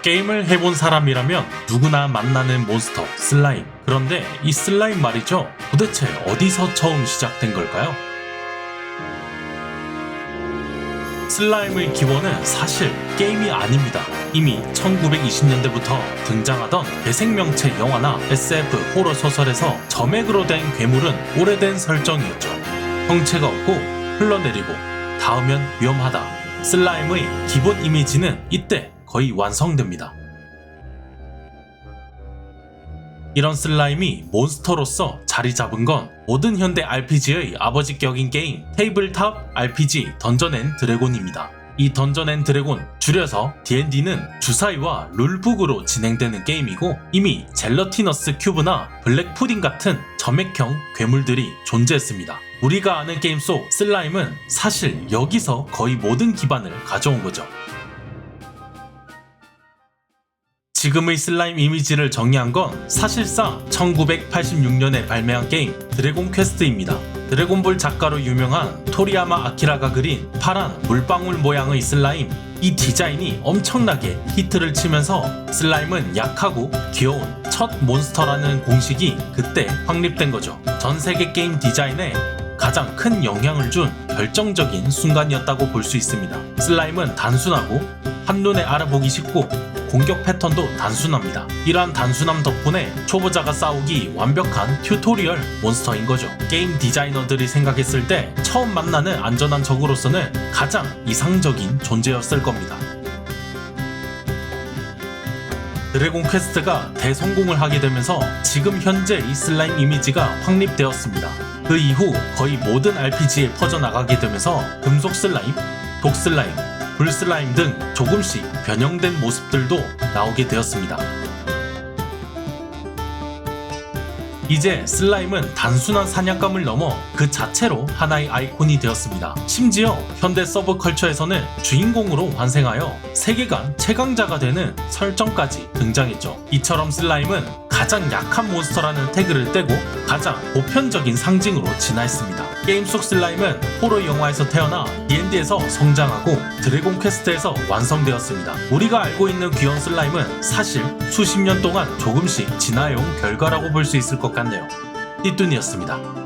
게임을 해본 사람이라면 누구나 만나는 몬스터 슬라임. 그런데 이 슬라임 말이죠, 도대체 어디서 처음 시작된 걸까요? 슬라임의 기원은 사실 게임이 아닙니다. 이미 1920년대부터 등장하던 배생명체 영화나 SF 호러 소설에서 점액으로 된 괴물은 오래된 설정이었죠. 형체가 없고 흘러내리고 닿으면 위험하다. 슬라임의 기본 이미지는 이때 거의 완성됩니다. 이런 슬라임이 몬스터로서 자리 잡은 건 모든 현대 RPG의 아버지격인 게임 테이블탑 RPG 던전 앤 드래곤입니다. 이 던전 앤 드래곤, 줄여서 D&D는 주사위와 룰북으로 진행되는 게임이고, 이미 젤러티너스 큐브나 블랙 푸딩 같은 점액형 괴물들이 존재했습니다. 우리가 아는 게임 속 슬라임은 사실 여기서 거의 모든 기반을 가져온 거죠. 지금의 슬라임 이미지를 정리한 건 사실상 1986년에 발매한 게임 드래곤 퀘스트입니다. 드래곤볼 작가로 유명한 토리야마 아키라가 그린 파란 물방울 모양의 슬라임, 이 디자인이 엄청나게 히트를 치면서 슬라임은 약하고 귀여운 첫 몬스터라는 공식이 그때 확립된 거죠. 전 세계 게임 디자인에 가장 큰 영향을 준 결정적인 순간이었다고 볼 수 있습니다. 슬라임은 단순하고 한눈에 알아보기 쉽고 공격 패턴도 단순합니다. 이러한 단순함 덕분에 초보자가 싸우기 완벽한 튜토리얼 몬스터인 거죠. 게임 디자이너들이 생각했을 때 처음 만나는 안전한 적으로서는 가장 이상적인 존재였을 겁니다. 드래곤 퀘스트가 대성공을 하게 되면서 지금 현재 이 슬라임 이미지가 확립되었습니다. 그 이후 거의 모든 RPG에 퍼져나가게 되면서 금속 슬라임, 독 슬라임, 불 슬라임 등 조금씩 변형된 모습들도 나오게 되었습니다. 이제 슬라임은 단순한 사냥감을 넘어 그 자체로 하나의 아이콘이 되었습니다. 심지어 현대 서브컬처에서는 주인공으로 환생하여 세계관 최강자가 되는 설정까지 등장했죠. 이처럼 슬라임은 가장 약한 몬스터라는 태그를 떼고 가장 보편적인 상징으로 진화했습니다. 게임 속 슬라임은 호러 영화에서 태어나 D&D에서 성장하고 드래곤 퀘스트에서 완성되었습니다. 우리가 알고 있는 귀여운 슬라임은 사실 수십 년 동안 조금씩 진화해온 결과라고 볼 수 있을 것 같네요. 띠뚠이었습니다.